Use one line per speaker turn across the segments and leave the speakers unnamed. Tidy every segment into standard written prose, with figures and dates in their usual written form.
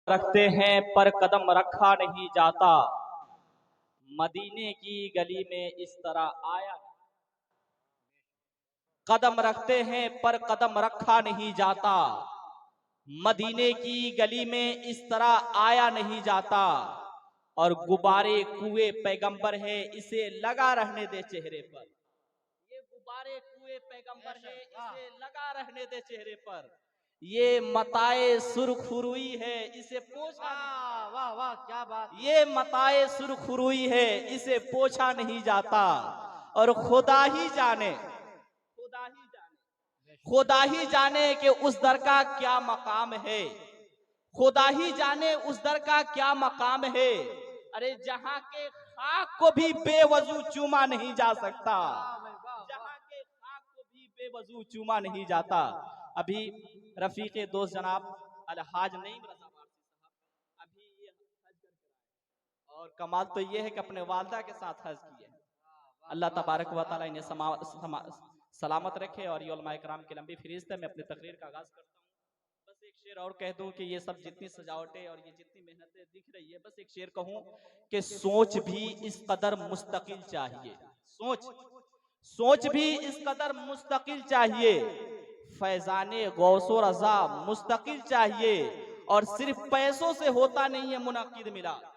रखते हैं पर कदम रखा नहीं जाता। मदीने की गली में इस तरह आया। कदम रखते हैं पर कदम रखा नहीं जाता। मदीने की गली में इस तरह आया नहीं जाता। और गुब्बारे कुएं पैगंबर है, इसे लगा रहने दे चेहरे पर। ये गुब्बारे कुएं पैगंबर है, इसे लगा रहने दे चेहरे पर। ये मताए सुरखुरुई है, इसे पोछा।
वाह वाह क्या बात।
ये मताए सुरखुरुई है, इसे पोछा नहीं जाता। और खुदा ही जाने, खुदा ही जाने कि उस दर का क्या मकाम है। खुदा ही जाने उस दर का क्या मकाम है। अरे जहां के खाक को भी बेवजू चूमा नहीं जा सकता। जहां के खाक को भी बेवजू चूमा नहीं जाता। अभी रफीक दोस्त जनाब अलहाज नईम रजा वारसी साहब अभी ये हज करके आए। और कमाल तो ये है कि अपने वालदा के साथ हज किए। अल्लाह तबारक व तआला इन्हें सलामत रखे और ये उलमा इकराम की लंबी फहरिस्त है। मैं अपनी तकरीर का आगाज करता हूँ। बस एक शेर और कह दूं कि ये सब जितनी सजावटें और ये जितनी मेहनतें दिख रही है, बस एक शेर कहूं कि सोच भी इस कदर मुस्तकिल चाहिए। सोच भी इस कदर मुस्तकिल चाहिए। फैजाने गौसो रजा मुस्तकिल चाहिए। और सिर्फ पैसों से होता नहीं है मुनाकिद मिलाद।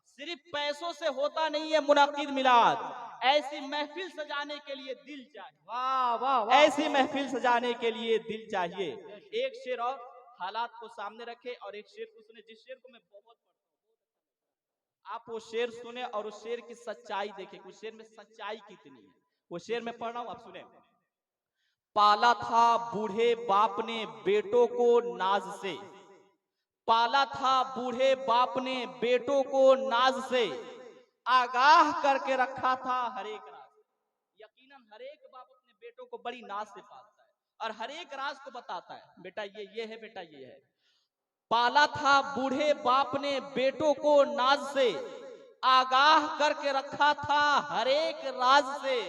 सिर्फ पैसों से होता नहीं है मुनाकिद मिलाद। ऐसी महफिल सजाने के लिए दिल चाहिए।
वाह वाह वाह।
ऐसी महफिल सजाने के लिए दिल चाहिए। एक शेर और हालात को सामने रखे और एक शेर को सुने, जिस शेर को मैं बहुत पढ़ता हूँ। आप वो शेर सुने और उस शेर की सच्चाई देखें, उस शेर में सच्चाई कितनी है। वो शेर मैं पढ़ रहा हूं, आप सुने। पाला था बूढ़े बाप ने बेटों को नाज से। पाला था बूढ़े बाप ने बेटों को नाज से। आगाह करके रखा था हर एक राज। यकीनन हर एक बाप अपने बेटों को बड़ी नाज से पालता है और हर एक राज को बताता है, बेटा ये है, बेटा ये है। पाला था बूढ़े बाप ने बेटों को नाज से। आगाह करके रखा था हर एक राज से।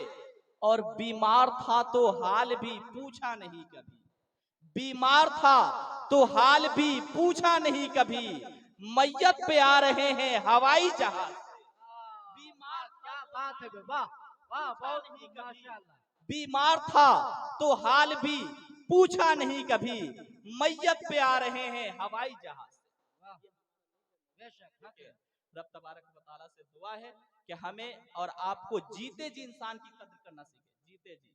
और बीमार था तो हाल भी पूछा नहीं कभी। बीमार था तो हाल भी पूछा नहीं कभी। मैयत पे आ रहे हैं हवाई जहाज। बीमार
क्या बात है वाह वाह बहुत
नहीं कभी।
माशाल्लाह।
बीमार था तो हाल भी पूछा नहीं कभी। मैयत पे आ रहे हैं हवाई जहाज।
बेशक
रब तबारक व तआला से दुआ है कि हमें और आपको जीते जी इंसान की कद्र करना सीखे। जीते जी।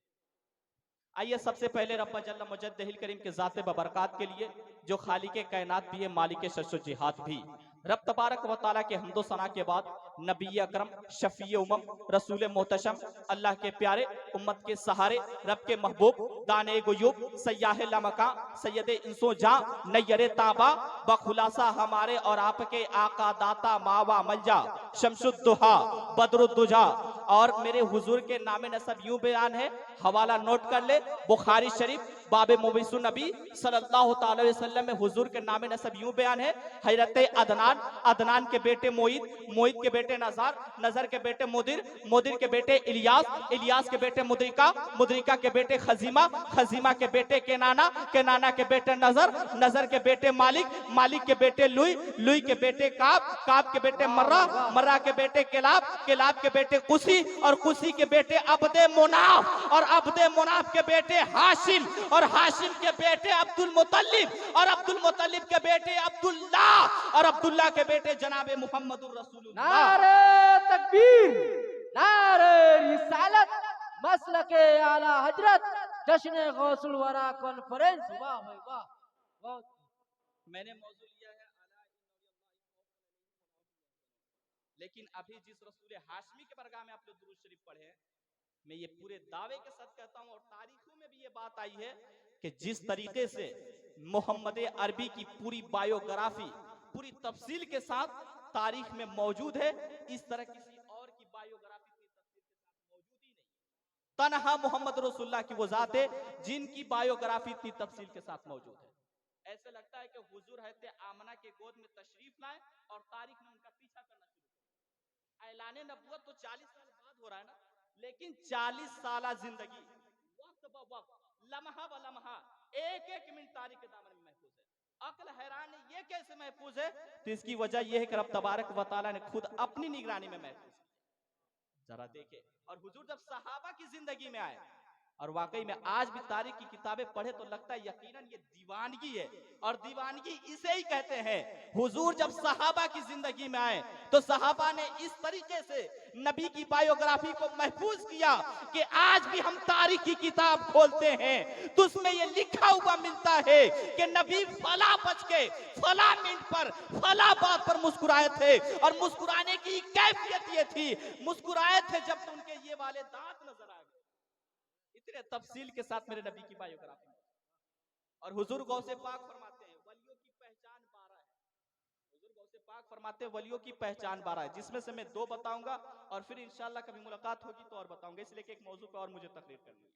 आइए सबसे पहले रब्बा जल्ल मुजद्दिहिल करीम के ज़ाते बबरकात के लिए, जो खालिक कायनात भी है, मालिक शर्श जिहाद भी, रब तबारक व तआला के हम्दो सना के बाद नबी अकरम शफी उम्मम रसूल मोहतशम अल्लाह के प्यारे उम्मत के सहारे रब के महबूब दाने गुयूब सयाह लमका सैयद इंसो जा नैयरे ताबा बखुलासा हमारे और आपके आका दाता मावा मलजा शमसुद्दुहा बदरुद्दुजा। और मेरे हुजूर के नामे नसब यूं बयान है, हवाला नोट कर ले, बुखारी शरीफ बाबे मुबीसुन नबी सल्लल्लाहु अलैहि वसल्लम में हुजूर के नामे नसब यूं बयान है, हजरत अदनान, अदनान के बेटे मोईद, मोईद के बेटे नजर, नजर के बेटे मुदिर, मुदिर के बेटे इलियास, इलियास के बेटे मुद्रिका, मुद्रिका के बेटे खजीमा, खजीमा के बेटे केनाना, केनाना के बेटे नजर, नजर के बेटे मालिक, मालिक के बेटे लुई, लुई के बेटे काब, काब के बेटे मर्रा, मर्रा के बेटे केलाब, केलाब के बेटे कुसी और कुसी के बेटे अब्दे मुनाफ और अब्दे मुनाफ के बेटे हाशिम और हाशिम के बेटे अब्दुल मुतल्लिब और अब्दुल मुतल्लिब के बेटे अब्दुल्ला और अब्दुल्ला के बेटे जनाबे मुहम्मदुर रसूलुल्लाह।
नारे तकबीर, नारे रिसालत, मसलके आला हजरत, जश्न गौसुल वरा कॉन्फ्रेंस। वाह भाई वाह बहुत।
मैंने मौजूद लिया है लेकिन अभी जिस रसूल हाशमी के बरगाह में आप लोग दुरूद शरीफ पढ़े, मैं ये पूरे दावे के साथ कहता हूं और तारीखों में भी ये बात आई है कि जिस तरीके से मोहम्मद अरबी की पूरी बायोग्राफी पूरी तफसील के साथ तारीख में मौजूद है, इस तरह किसी और की बायोग्राफी की तफसील के साथ मौजूद ही नहीं। तनहा मोहम्मद रसूलुल्लाह की वो जात है जिनकी बायोग्राफी इतनी तफसील के साथ मौजूद है। ऐसे लगता है कि हुजूर हज़रत आमना के गोद में तशरीफ लाए और तारीख में उनका पीछा करना शुरू कर। ऐलान नबुव्वत तो 40 साल बाद हो रहा है ना, लेकिन 40 साल जिंदगी वक्त ब वक्त लम्हा ब लम्हा एक एक मिनट तारीख के दामन में महफूज है। अक्ल हैरान है, ये कैसे महफूज है? तो इसकी वजह यह है कि रब तबारक व तआला ने खुद अपनी निगरानी में महफूज किया। जरा देखे, और हुजूर जब सहाबा की जिंदगी में आए, और वाकई में आज भी तारीख की किताबें पढ़े तो लगता है यकीनन ये दीवानगी है, और दीवानगी इसे ही कहते हैं। हुजूर जब सहाबा की जिंदगी में आए तो सहाबा ने इस तरीके से नबी की बायोग्राफी को महफूज किया कि आज भी हम तारीख की किताब खोलते हैं तो उसमें ये लिखा हुआ मिलता है कि नबी फला बज के फला मिनट पर फला बात पर मुस्कुराए थे, और मुस्कुराने की कैफियत ये थी, मुस्कुराए थे जब तो उनके ये वाले दांत नजर आ गए। इतने तफसील के साथ मेरे नबी की बायोग्राफी। और हुजूर गौसे पाक फरमाते हैं वलियों की पहचान 12 है। हुजूर गौसे पाक फरमाते हैं वलियों की पहचान 12 है, जिसमें से मैं 2 बताऊंगा और फिर इंशाल्लाह कभी मुलाकात होगी तो और बताऊंगा, इसलिए कि एक मौजू पे और मुझे तकरीर करनी है।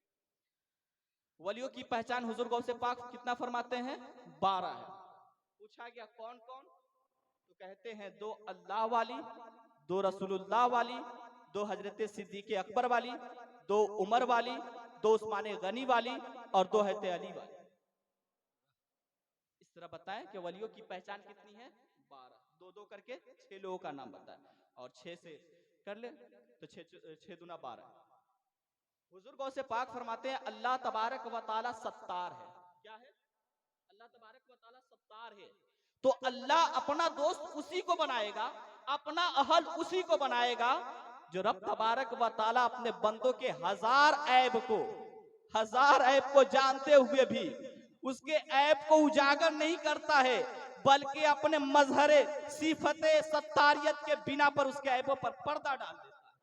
वलियों की पहचान हुजूर गौसे पाक कितना फरमाते हैं? 12 है। पूछा गया कौन कौन, तो कहते हैं 2 अल्लाह वाली, 2 रसूलुल्लाह वाली, 2 हजरत सिद्दीक अकबर वाली, 2 उमर वाली, 2 उस्मान गनी वाली, और 2 हजरत अली वाली। इस तरह बताएं कि वलियों की पहचान कितनी है? 12। 2-2 करके 6 लोगों का नाम बताएं, और 6 से कर ले तो 6 दूना 12। हुजूर गौसे पाक फरमाते हैं अल्लाह तबारक व तआला सत्तार है। क्या है? अल्लाह तबारक व तआला सत्तार है। तो अल्लाह अपना दोस्त उसी को बनाएगा, अपना अहल उसी को बनाएगा जो रब तबारक व तआला अपने बंदों के हजार ऐब को जानते हुए भी उसके ऐब को उजागर नहीं करता है, बल्कि अपने मजहरे सिफते सत्तारियत के बिना पर उसके ऐबों पर पर्दा डाल देता है।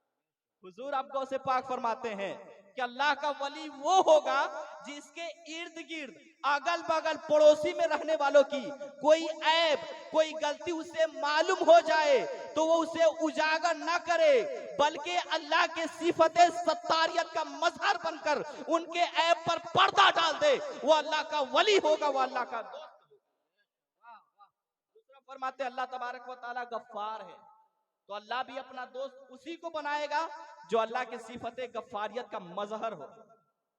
हुजूर आप गौसे पाक फरमाते हैं कि अल्लाह का वली वो होगा जिसके इर्द गिर्द अगल बगल पड़ोसी में रहने वालों की कोई ऐब कोई गलती उसे मालूम हो जाए तो वो उसे उजागर न करे, बल्कि अल्लाह के सिफते सत्तारियत का मजहर बनकर उनके ऐब पर पर्दा डाल दे। वो अल्लाह का वली होगा, वो अल्लाह का दोस्त होगा। दूसरा फरमाते अल्लाह तबारक व तआला गफ्फार है, तो अल्लाह भी अपना दोस्त उसी को बनाएगा जो अल्लाह के सिफते गफ्फारियत का मजहर हो।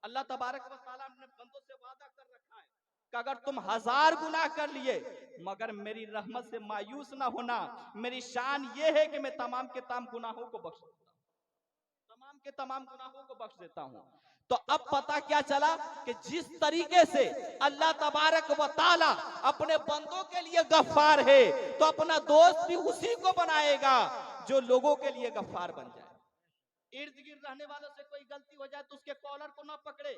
अल्लाह तबारक व तआला ने बंदों से वादा कर रखा है कि अगर तुम 1000 गुनाह कर लिए मगर मेरी रहमत से मायूस ना होना, मेरी शान ये है कि मैं तमाम के तमाम गुनाहों को बख्श देता हूं, तमाम के तमाम गुनाहों को बख्श देता हूं। तो अब पता क्या चला कि जिस तरीके से अल्लाह तबारक व तआला अपने बंदों के लिए गफ्फार है, तो अपना दोस्त भी उसी को बनाएगा जो लोगों के लिए गफ्फार बन जाए। इर्द गिर्द रहने वालों से कोई गलती हो जाए तो उसके कॉलर को ना पकड़े,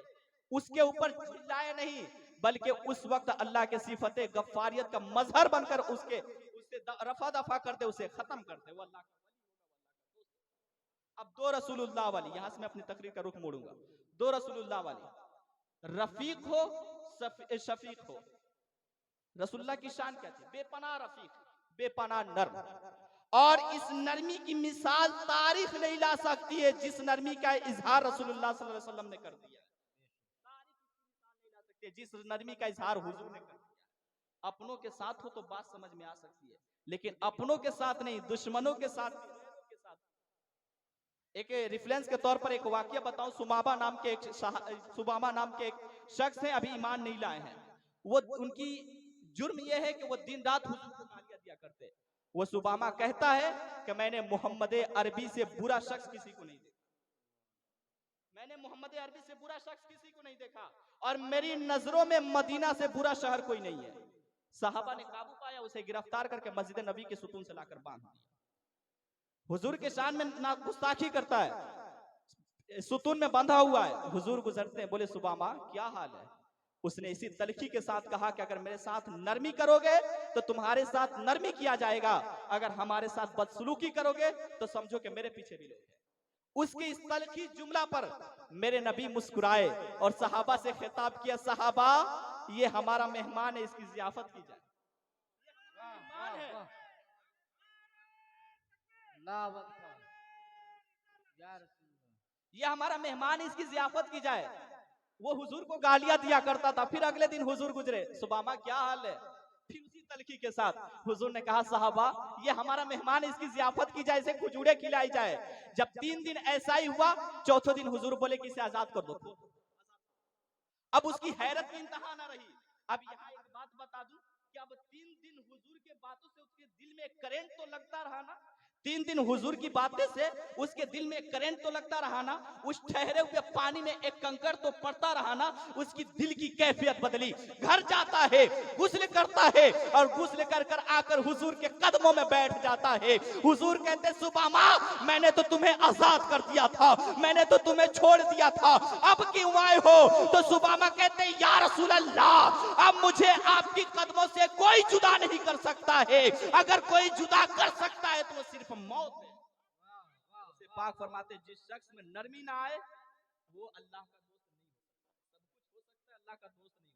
उसके ऊपर चिल्लाए नहीं, बल्कि उस वक्त अल्लाह के सिफते गफ्फारियत का मजहर बनकर उससे रफा दफा करते, उसे खत्म करते। वो अल्लाह का वली होगा। अब 2 रसूलुल्लाह वाली, यहां से मैं अपनी तकरीर का रुख मोड़ूंगा। 2 रसूलुल्लाह वाली, रफीक हो शफीक हो। रसूलुल्लाह की शान क्या थी? बेपनाह रफीक, बेपनाह नर्म, और इस नरमी की मिसाल तारीख नहीं ला सकती है जिस नरमी का इजहार रसूलुल्लाह सल्लल्लाहु अलैहि वसल्लम ने कर दिया। तारीख इसकी मिसाल नहीं ला सकती जिस नरमी का इजहार हुजूर ने कर दिया। अपनों के साथ हो तो बात समझ में आ सकती है, लेकिन अपनों के साथ नहीं, दुश्मनों के साथ, गैरों के साथ। एक रेफरेंस के तौर पर एक वाकया बताऊं, सुमामा नाम के एक शख्स हैं, अभी ईमान नहीं लाए हैं। वो उनकी जुर्म यह है कि वो दिन रात हुजूर को गालियां दिया करते। वो सुबामा कहता है कि मैंने मोहम्मद अरबी से बुरा शख्स किसी को नहीं देखा, मैंने मोहम्मद अरबी से बुरा शख्स किसी को नहीं देखा, और मेरी नजरों में मदीना से बुरा शहर कोई नहीं है। साहबा ने काबू पाया, उसे गिरफ्तार करके मस्जिद नबी के सुतून से लाकर बांध दिया। हुजूर के शान में ना गुस्ताखी करता है, सुतून में बंधा हुआ है। हुजूर गुजरते हैं, बोले सुबामा क्या हाल है? उसने इसी तलखी के साथ कहा कि अगर मेरे साथ नरमी करोगे तो तुम्हारे साथ नरमी किया जाएगा, अगर हमारे साथ बदसलूकी करोगे तो समझो कि मेरे पीछे भी लोग हैं। उसके इस तलखी जुमला पर मेरे नबी मुस्कुराए और सहाबा से खिताब किया, सहाबा ये हमारा मेहमान है, इसकी जियाफत की जाए। ये हमारा मेहमान है, इसकी जियाफत की जाए। वो हुजूर को गालियां दिया करता था। फिर अगले दिन हुजूर गुजरे, सुबामा क्या हाल है? फिर उसी तलखी के साथ हुजूर ने कहा, साहबा ये हमारा मेहमान है, इसकी जियाफत की जाए, इसे खजूरें खिलाई जाए। जब 3 दिन ऐसा ही हुआ, चौथे दिन हुजूर बोले कि इसे आजाद कर दो। अब उसकी हैरत की इंतहा ना रही। अब यहाँ एक बात बता दूं कि अब बातों से उसके दिल में करंट तो लगता रहा ना, 3 दिन हुजूर की बातें से उसके दिल में करंट तो लगता रहा ना, उस ठहरे हुए पानी में एक कंकड़ तो पड़ता रहा ना, उसकी दिल की कैफियत बदली। घर जाता है, गुस्ल करता है और गुस्ल कर कर आकर हुजूर के कदमों में बैठ जाता है। हुजूर कहते सुबामा, मैंने तो तुम्हें आजाद कर दिया था, मैंने तो तुम्हें छोड़ दिया था, अब क्यों आए हो? तो सुबामा कहते या रसूल अल्लाह, अब मुझे आपकी कदमों से कोई जुदा नहीं कर सकता है, अगर कोई जुदा कर सकता है तो वो सिर्फ मौत है। उसे पाक फरमाते जिस शख्स में नरमी ना आए वो अल्लाह का दोस्त नहीं होता। सब कुछ हो सकता है, अल्लाह का दोस्त नहीं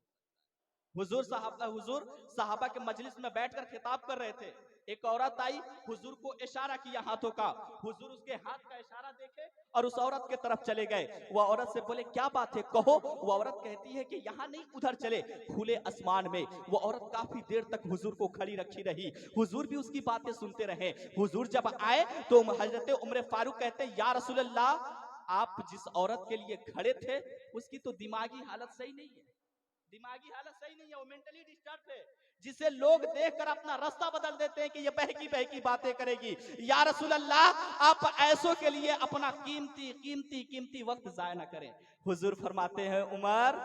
होता। हुजूर सहाबा के मजलिस में बैठकर खिताब कर रहे थे। एक औरत आई, हुजूर को इशारा किया हाथों का, हुजूर उसके हाथ का इशारा देखे और उस औरत के तरफ चले गए। वो औरत से बोले क्या बात है, कहो। वो औरत कहती है कि यहाँ नहीं उधर चले, खुले आसमान में। वो औरत काफी देर तक हुजूर को खड़ी रखी रही, हुजूर भी उसकी बातें सुनते रहे। हुजूर जब आए तो हजरत उमर फारूक कहते या रसूल अल्लाह, आप जिस औरत के लिए खड़े थे उसकी तो दिमागी हालत सही नहीं है, दिमागी हालत सही नहीं है, वो मेंटली डिस्टर्ब है, जिसे लोग देखकर अपना रास्ता बदल देते हैं कि ये बहकी बहकी बातें करेगी। या रसूल अल्लाह, आप ऐसों के लिए अपना कीमती कीमती कीमती वक्त जाया ना करें। हुजूर फरमाते हैं उमर,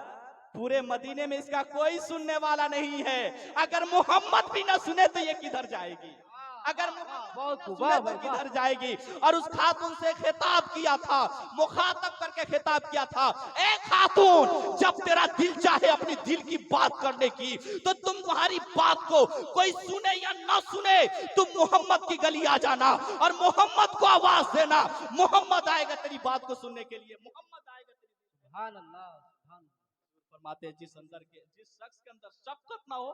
पूरे मदीने में इसका कोई सुनने वाला नहीं है, अगर मोहम्मद भी ना सुने तो ये किधर जाएगी, अगर
बहुत
सुने तो किधर जाएगी। और उस खातून से खिताब किया था, मुखातब करके खिताब किया था, ए खातून, जब तेरा दिल चाहे अपनी दिल की बात करने की तो तुम्हारी बात को कोई सुने या ना सुने, तुम मोहम्मद की गली आ जाना और मोहम्मद को आवाज देना, मोहम्मद आएगा तेरी बात को सुनने के लिए, मोहम्मद आएगा तेरी।
सुभान अल्लाह, सुभान अल्लाह।
फरमाते हैं जिस शख्स के अंदर शफकत ना हो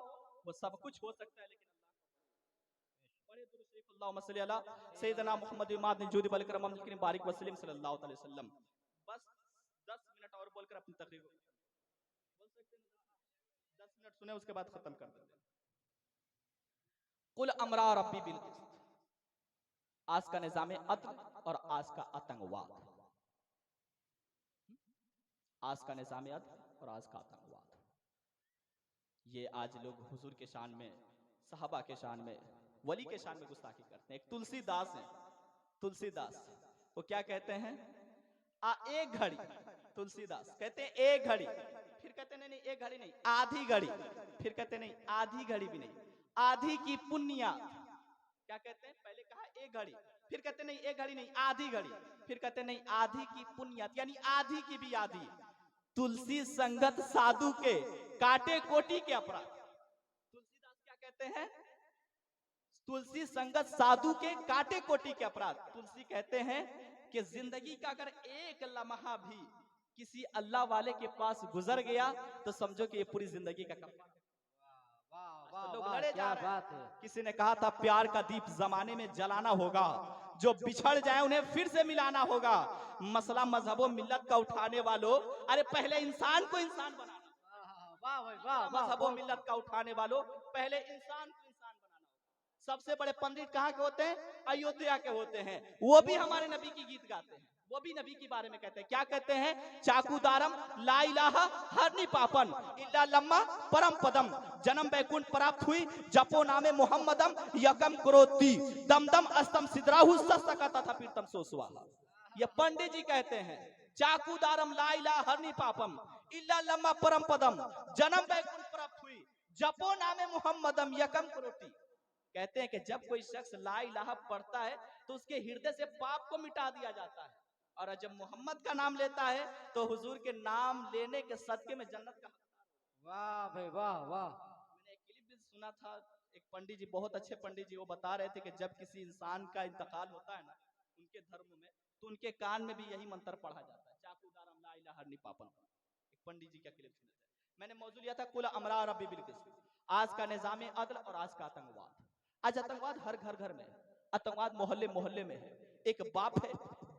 वो सब कुछ हो सकता है, लेकिन सैयदना मोहम्मद इमाद जूदी बल करम बारिक वसल्लम सल्लल्लाहु अलैहि वसल्लम। बस 10 मिनट और बोलकर अपनी तकरीर बोल सकते हैं, 10 मिनट सुने उसके बाद खत्म कर देते हैं। कुल अमरा रब्बी बिल किस्त, आज का निजाम अदल और आज का आतंकवाद, आज का निजाम अदल और आज का आतंकवाद। ये आज लोग हुजूर के शान में, सहाबा के शान में, वली के शान में गुस्ताखी करते हैं। एक तुलसीदास है, तुलसीदास वो क्या कहते हैं, एक घड़ी, तुलसीदास कहते हैं एक घड़ी, फिर कहते नहीं नहीं एक घड़ी नहीं आधी घड़ी, फिर कहते नहीं आधी घड़ी भी नहीं, आधी की पुण्या। क्या कहते हैं, पहले कहा एक घड़ी, फिर कहते नहीं एक घड़ी नहीं आधी घड़ी, फिर कहते नहीं आधी की पुण्यात, यानी आधी की भी आधी। तुलसी संगत साधु के काटे कोटि के अपराध। तुलसीदास क्या कहते हैं, तुलसी संगत साधु के काटे कोटि के अपराध। तुलसी कहते हैं कि जिंदगी का अगर एक लम्हा भी किसी अल्लाह वाले के पास गुजर गया तो समझो कि ये पूरी जिंदगी का कफारा। लोग लड़े जा रहे हैं। किसी ने कहा था प्यार का दीप जमाने में जलाना होगा, जो बिछड़ जाए उन्हें फिर से मिलाना होगा। मसला मजहबों मिल्लत का उठाने वालों, अरे पहले इंसान को इंसान बनाना, मजहबों मिल्लत का उठाने वालों पहले इंसान को इंसान बनाना होगा। सबसे बड़े पंडित कहाँ के होते हैं, अयोध्या के होते हैं, वो भी हमारे नबी की गीत गाते हैं, वो भी नबी के बारे में कहते हैं। क्या कहते हैं, चाकूदारम ला इलाहा हरनी पापन इल्ला लम्मा परम पदम, जन्म बैकुंठ प्राप्त हुई जपो नामे मोहम्मदम यकम करोती दमदम अस्तम सिद्राहु सस्तका तथा पीतम सोसवा। ये पंडित जी कहते हैं चाकूदारम ला इलाहा हरनी पापम इल्ला लम्मा परम पदम, जन्म बैकुंठ प्राप्त हुई जपो नामे मोहम्मदम यकम करोती। कहते हैं कि जब कोई शख्स ला इलाहा पढ़ता है तो उसके हृदय से पाप को मिटा दिया जाता है, और जब मोहम्मद का नाम लेता है तो हुजूर के नाम लेने के सदके में जन्नत का।
वाह भाई वाह वाह।
मैंने एक क्लिप भी सुना था, एक पंडित जी, बहुत अच्छे पंडित जी, वो बता रहे थे कि जब किसी इंसान का इंतकाल होता है ना उनके धर्म में, तो उनके कान में भी यही मंत्र पढ़ा जाता है, चाकूदारम ला इलाहा हरनी पापन। एक पंडित जी का क्लिप सुना था। मैंने मौजूद लिया था कुल अमरा रब्बी बिल किस्त, आज का निजाम अदल और आज का आतंकवाद। आज आतंकवाद हर घर घर में, आतंकवाद मोहल्ले मोहल्ले में है। एक बाप है,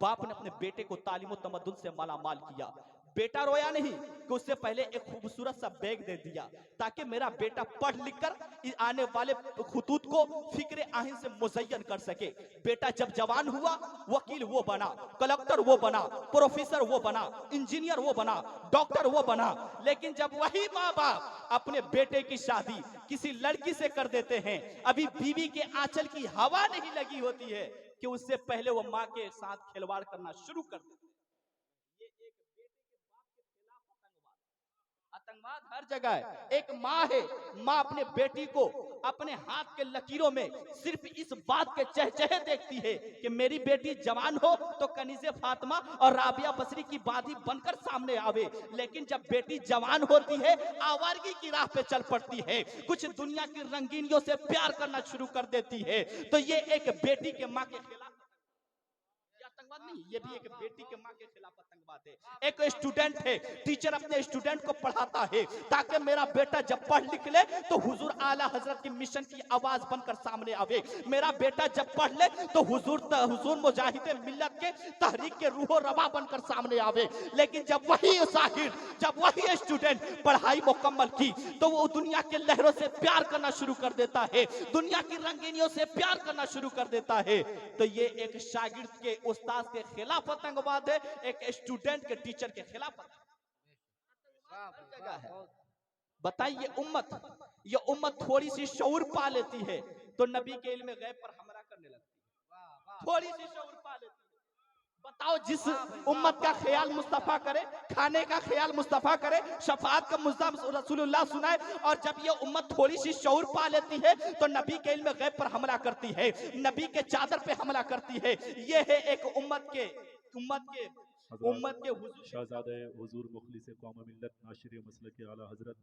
बाप ने अपने बेटे को तालीम तमद्दुन से माला माल किया, बेटा रोया नहीं कि उससे पहले एक खूबसूरत सा बैग दे दिया ताकि मेरा बेटा पढ़ लिख कर आने वाले खुतूत को फिक्र आहिन से मुज़य्यन कर सके। बेटा जब जवान हुआ, वकील वो बना, कलेक्टर वो बना, प्रोफेसर वो बना, इंजीनियर वो बना, डॉक्टर वो बना। लेकिन जब वही माँ बाप अपने बेटे की शादी किसी लड़की से कर देते हैं, अभी बीवी के आंचल की हवा नहीं लगी होती है कि उससे पहले वो माँ के साथ खिलवाड़ करना शुरू कर देते हैं। ये एक बेटे के बाप के खिलाफ आतंकवाद। आतंकवाद हर जगह है। एक माँ है, माँ अपने बेटी को अपने हाथ के लकीरों में सिर्फ इस बात के चहचहे देखती है कि मेरी बेटी जवान हो तो कनीज़े फातिमा और राबिया बसरी की बाधी बनकर सामने आवे। लेकिन जब बेटी जवान होती है, आवारगी की राह पे चल पड़ती है, कुछ दुनिया की रंगीनियों से प्यार करना शुरू कर देती है। तो ये एक बेटी के माँ के खिलाफ आतंकवाद नहीं, ये भी एक बेटी के माँ के खिलाफ आतंकवाद है। एक स्टूडेंट है, टीचर अपने स्टूडेंट को पढ़ाता है ताकि मेरा बेटा जब पढ़ लिख ले तो हुजूर आला हजरत की मिशन की आवाज बनकर सामने आवे। मेरा बेटा जब पढ़ ले तो हुजूर मुजाहिद मिल्लत के तहरीक के रूहो रवा बनकर सामने आवे। लेकिन जब वही साहिर, जब वही स्टूडेंट पढ़ाई मुकम्मल की तो वो दुनिया के लहरों से प्यार करना शुरू कर देता है, दुनिया की रंगीनियों से प्यार करना शुरू कर देता है। तो ये एक शागिर्द के उस्ताद के खिलाफ आतंकवाद है, एक स्टूडेंट के टीचर के खिलाफ जगह है। बताइए ये उम्मत थोड़ी सी शऊर पा लेती है तो नबी के इल्म गैब पर हमला करने लगती है। थोड़ी सी शऊर पा लेती है। बताओ, जिस उम्मत का ख्याल मुस्तफा करे, खाने का ख्याल मुस्तफा करे, शफाअत का मुद्दा रसूलुल्लाह सुनाए, और जब ये उम्मत थोड़ी सी शऊर पा लेती है तो नबी के इल्म गैब पर हमला करती है, नबी के चादर पे हमला करती है। ये है एक उम्मत के
शहजादे हुजूर मुखलिस कौम मिल्लत नाशिर मसलक आला हजरत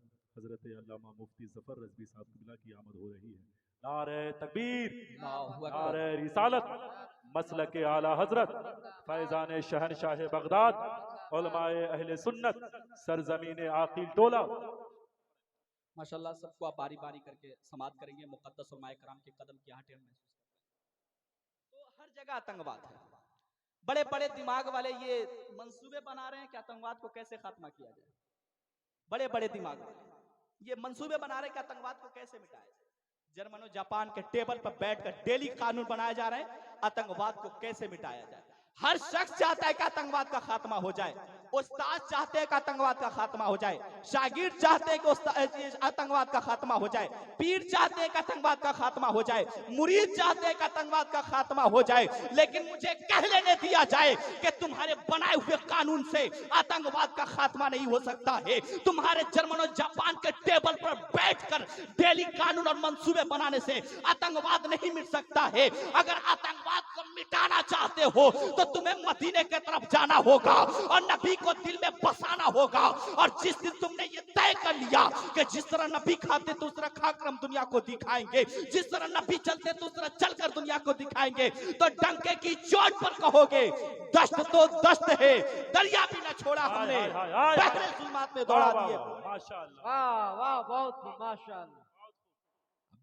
अल्लामा मुफ्ती ज़फ़र रज़वी साहब क़िबला की आमद हो रही है। नारे तकबीर, नारे रिसालत, मसलक आला हजरत, फैज़ान शहनशाह बगदाद, उलमाए अहले सुन्नत, सरजमीन आकिल टोला।
माशाल्लाह, सबको आप बारी बारी करके समाप्त करेंगे। मुक़द्दस उलमाए कराम के कदम की आहट हम महसूस करते हैं। तो हर जगह आतंकवाद है। बड़े बड़े दिमाग वाले ये मंसूबे बना रहे हैं कि आतंकवाद को कैसे खात्मा किया जाए। बड़े बड़े दिमाग वाले ये मंसूबे बना रहे हैं कि आतंकवाद को कैसे मिटाया जाए। जर्मन और जापान के टेबल पर बैठकर डेली कानून बनाए जा रहे हैं आतंकवाद को कैसे मिटाया जाए। हर शख्स चाहता है कि आतंकवाद का खात्मा हो जाए। उस्ताद चाहते हैं कि आतंकवाद का खात्मा हो जाए, शागिर्द चाहते हैं कि आतंकवाद का खात्मा हो जाए, पीर चाहते हैं कि आतंकवाद का खात्मा हो जाए, मुरीद चाहते हैं कि आतंकवाद का खात्मा हो जाए। लेकिन मुझे कह लेने दिया जाए कि तुम्हारे बनाए हुए कानून से आतंकवाद का खात्मा नहीं हो सकता है। तुम्हारे जर्मन और जापान के टेबल पर बैठकर डेली कानून और मंसूबे बनाने से आतंकवाद नहीं मिट सकता है। अगर आतंकवाद को मिटाना चाहते हो तो तुम्हें मदीने की तरफ जाना होगा और नबी को दिल में बसाना होगा। और जिस दिन तुमने ये तय कर लिया कि जिस तरह नबी खाते तो उस तरह खाकर हम दुनिया को दिखाएंगे, जिस तरह नबी चलते तो उस तरह चलकर दुनिया को दिखाएंगे, तो डंके की चोट पर कहोगे दस्त तो दस्त है, दरिया भी न छोड़ा हमने, बहरे जुल्मात में दौड़ा दिए।
माशाअल्लाह,
वाह वाह, बहुत ही माशाअल्लाह।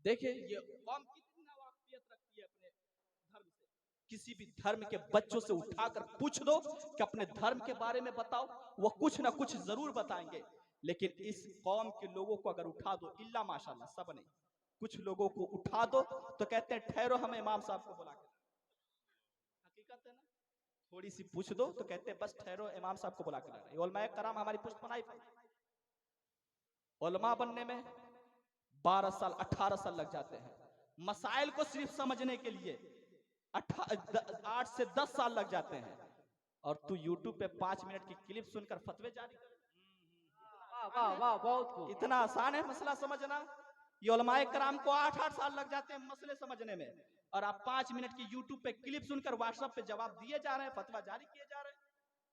देखिए ये कौम कितनी वाकफियत रखती है अपने धर्म से। किसी भी धर्म के बच्चों से उठाकर पूछ दो कि अपने धर्म के बारे में बताओ, वो कुछ ना कुछ जरूर बताएंगे। लेकिन इस कौम के लोगों को अगर उठा दो, इल्ला माशाल्लाह सब नहीं, कुछ लोगों को उठा दो तो कहते हैं ठहरो हम इमाम साहब को बुला के, हकीकत है ना। थोड़ी सी पूछ दो तो कहते हैं बस ठहरो इमाम साहब को बुला के ला रहे। उलमाए कराम हमारी पुष्ट बनाई, उलमा बनने में 12 साल 18 साल लग जाते हैं। मसाइल को सिर्फ समझने के लिए 8 से 10 साल लग जाते हैं। और तू यूट्यूब पे 5 मिनट की क्लिप सुनकर फतवे जारी कर।
वाह वाह वाह, बहुत खूब।
इतना आसान है मसला समझना। ये उलमाए कराम को 8 साल लग जाते हैं मसले समझने में, और आप 5 मिनट की यूट्यूब पे क्लिप सुनकर व्हाट्सएप पे जवाब दिए जा रहे हैं, फतवा जारी किए जा रहे हैं।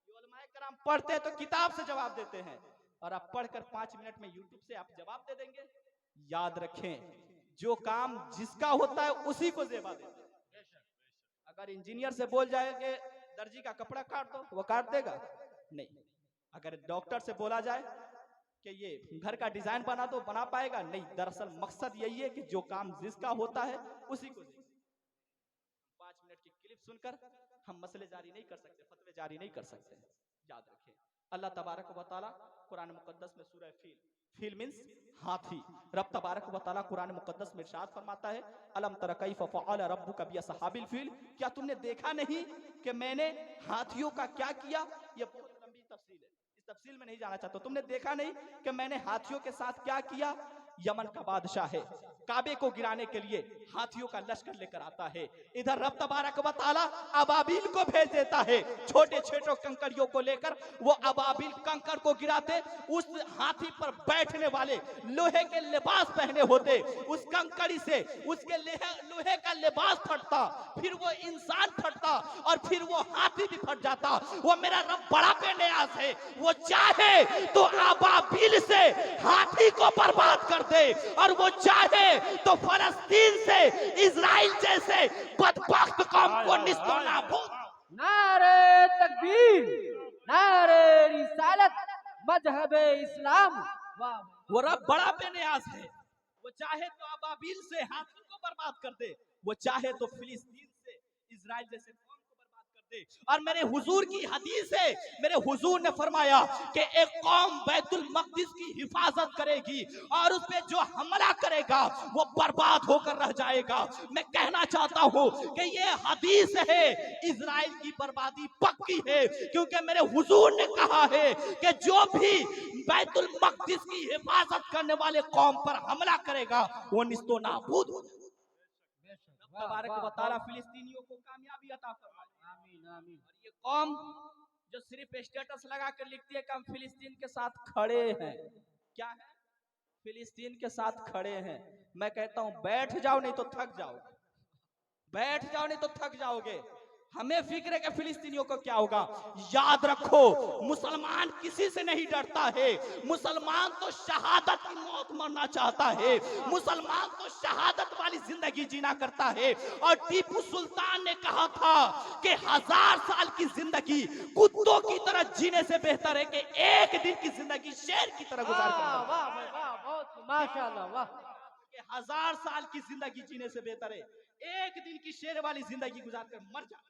ये उलमाए कराम पढ़ते हैं तो किताब से जवाब देते हैं, और आप पढ़कर 5 मिनट में यूट्यूब से आप जवाब दे देंगे। याद रखें, जो काम जिसका होता है उसी को जेबा देते हैं। अगर इंजीनियर से बोल जाए कि दर्जी का कपड़ा काट दो, वो काट देगा? नहीं। अगर डॉक्टर से बोला जाए कि ये घर का डिजाइन बना दो, बना पाएगा? नहीं। दरअसल मकसद यही है कि जो काम जिसका होता है उसी को। 5 मिनट की क्लिप सुनकर हम मसले जारी नहीं कर सकते, फतवे जारी नहीं कर सकते। याद रखें। अल्लाह तबारक व तआला कुरान मुकद्दस में सूरह फील मीन्स हाथी, रब तबारक व तआला कुरान मुकद्दस में इरशाद फरमाता है अलम तरा कैफ फ़अल रब्बुका बिअस्हाबिल फील, क्या तुमने देखा नहीं कि मैंने हाथियों का क्या किया। ये बहुत लंबी तफसील है, इस तफसील में नहीं जाना चाहता। तुमने देखा नहीं कि मैंने हाथियों के साथ क्या किया। यमन का बादशाह है, काबे को गिराने के लिए हाथियों का लश्कर लेकर आता है। इधर रब तबारक व तआला अबाबिल को भेज देता है, छोटे छोटे कंकड़ियों को लेकर वो अबाबिल कंकड़ को गिराते। उस हाथी पर बैठने वाले लोहे के लिबास पहने होते, उस कंकड़ी से उसके लोहे का लिबास फटता, फिर वो इंसान फटता और फिर वो हाथी भी फट जाता। वो मेरा रब बड़ा बेनियाज है, वो चाहे तो अबाबिल से हाथी को बर्बाद कर दे और वो चाहे तो फलस्तीन से इजराइल जैसे बदबख्त कौम को निस्तो नाबूद।
नारे तकबीर, नारे रिसालत, मजहबे इस्लाम। वाह,
वो रब बड़ा बेनियाज है, वो चाहे तो अबाबिल से हाथी को बर्बाद कर दे, वो चाहे तो फिलिस्तीन से इजराइल जैसे कौम को बर्बाद कर दे। और मेरे हुजूर की हदीस है, मेरे हुजूर ने फरमाया कि एक कौम बैतुल मक़दिस की हिफाजत करेगी और उस पे जो हमला करेगा वो बर्बाद होकर रह जाएगा। मैं कहना चाहता हूँ कि ये हदीस है, इजराइल की बर्बादी पक्की है, क्योंकि मेरे हुजूर ने कहा है कि जो भी बैतुल मक़दिस की हिफाजत करने वाले कौम पर हमला करेगा वो निस्तो नाबूद हो जाएगा। तबारक व तआला फिलिस्तीनियों को कामयाबी अता फरमाए।
आमीन आमीन।
और ये कौम जो सिर्फ स्टेटस लगा कर लिखती है कि हम फिलिस्तीन के साथ खड़े हैं, क्या है, फिलिस्तीन के साथ खड़े हैं। मैं कहता हूं बैठ जाओ नहीं तो थक जाओगे, बैठ जाओ नहीं तो थक जाओगे। हमें फिक्र है कि फिलिस्तीनियों को क्या होगा। याद रखो, मुसलमान किसी से नहीं डरता है, मुसलमान तो शहादत की मौत मरना चाहता है, मुसलमान तो शहादत वाली जिंदगी जीना करता है। और टीपू सुल्तान ने कहा था कि 1000 साल की जिंदगी कुत्तों की तरह जीने से बेहतर है कि एक दिन की जिंदगी शेर की तरह गुजार
वाह
करना।
वाह भाई वाह, बहुत माशाल्लाह, वाह।
कि 1000 साल की जिंदगी जीने से बेहतर है एक दिन की शेर वाली जिंदगी गुजार कर मर जाना।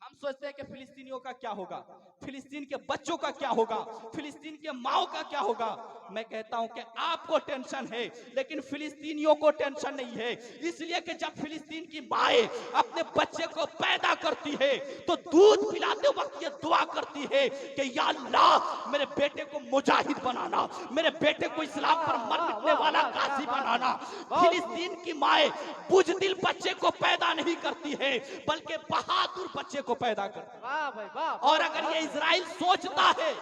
हम सोचते हैं कि फिलिस्तीनियों का क्या होगा, फिलिस्तीन के बच्चों का क्या होगा, फिलिस्तीन के माओ का क्या होगा। मैं कहता हूं कि आपको टेंशन है लेकिन फिलिस्तीनियों को टेंशन नहीं है। इसलिए कि जब फिलिस्तीन की माएँ अपने बच्चे को पैदा करती है तो दूध पिलाते वक्त ये दुआ करती है कि या अल्लाह मेरे बेटे को मुजाहिद बनाना, मेरे बेटे को इस्लाम पर मर मिटने वाला गाजी बनाना। फिलिस्तीन की माएँ बुजदिल बच्चे को पैदा नहीं करती है बल्कि बहादुर बच्चे को पैदा करती है।
वाह भाई वाह।
और अगर ये इजराइल सोचता है,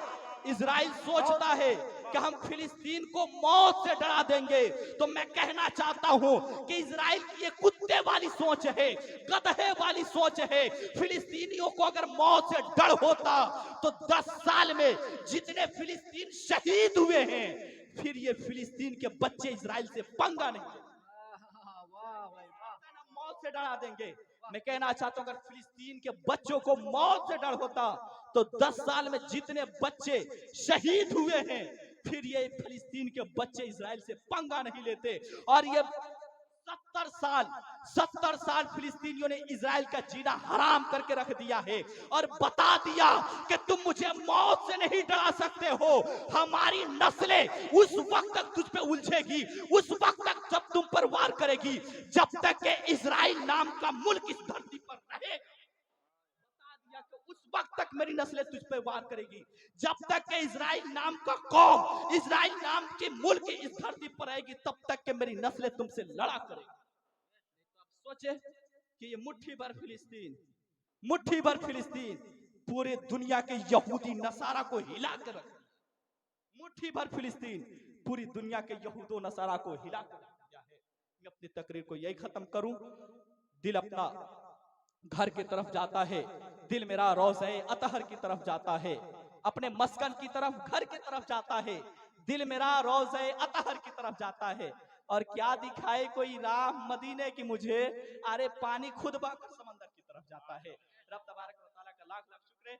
इजराइल सोचता है कि हम फिलिस्तीन को मौत से डरा देंगे, तो मैं कहना चाहता हूं कि इजराइल की ये कुत्ते वाली सोच है, गधे वाली सोच है। फिलिस्तीनियों को अगर मौत से डर होता तो 10 साल में जितने फिलिस्तीन शहीद हुए हैं फिर ये फिलिस्तीन के बच्चे इजराइल से पंगा नहीं लेते।
वाह भाई वाह।
मौत से डरा देंगे। मैं कहना चाहता हूं अगर फिलिस्तीन के बच्चों को मौत से डर होता तो 10 साल में जितने बच्चे शहीद हुए हैं फिर ये फिलिस्तीन के बच्चे इजराइल से पंगा नहीं लेते। और ये 70 साल फिलिस्तीनियों ने इजराइल का जीना हराम करके रख दिया है और बता दिया कि तुम मुझे मौत से नहीं डरा सकते हो। हमारी नस्लें उस वक्त तक तुझ पे उलझेगी, उस वक्त तक जब तुम पर वार करेगी, जब तक कि इजराइल नाम का मुल्क इस धरती पर रहेगा। बता दिया कि उस वक्त तक मेरी नस्लें तुझ पे वार करेगी, जब तक कि इजराइल नाम का कौम, इजराइल नाम के मुल्क इस धरती पर आएगी तब तक कि मेरी नस्लें तुमसे लड़ा करेगी। तो आप सोचे कि ये मुट्ठी भर फिलिस्तीन पूरे दुनिया के यहूदी नसारा को हिला कर रख दिया। मुट्ठी भर फिलिस्तीन पूरी दुनिया के यहूदो नसारा को हिला कर रख दिया है। मैं अपनी तकरीर को यही खत्म करूं। दिल अपना घर की तरफ जाता है, दिल मेरा रोज़े अतहर की तरफ जाता है, अपने मस्कन की तरफ, घर की तरफ जाता है। दिल मेरा रोज़े अतहर की तरफ जाता है। और क्या दिखाए कोई राह मदीने की मुझे, अरे पानी खुद बहकर समंदर की तरफ जाता है। रब तबारक व तआला का लाख लाख शुक्र है।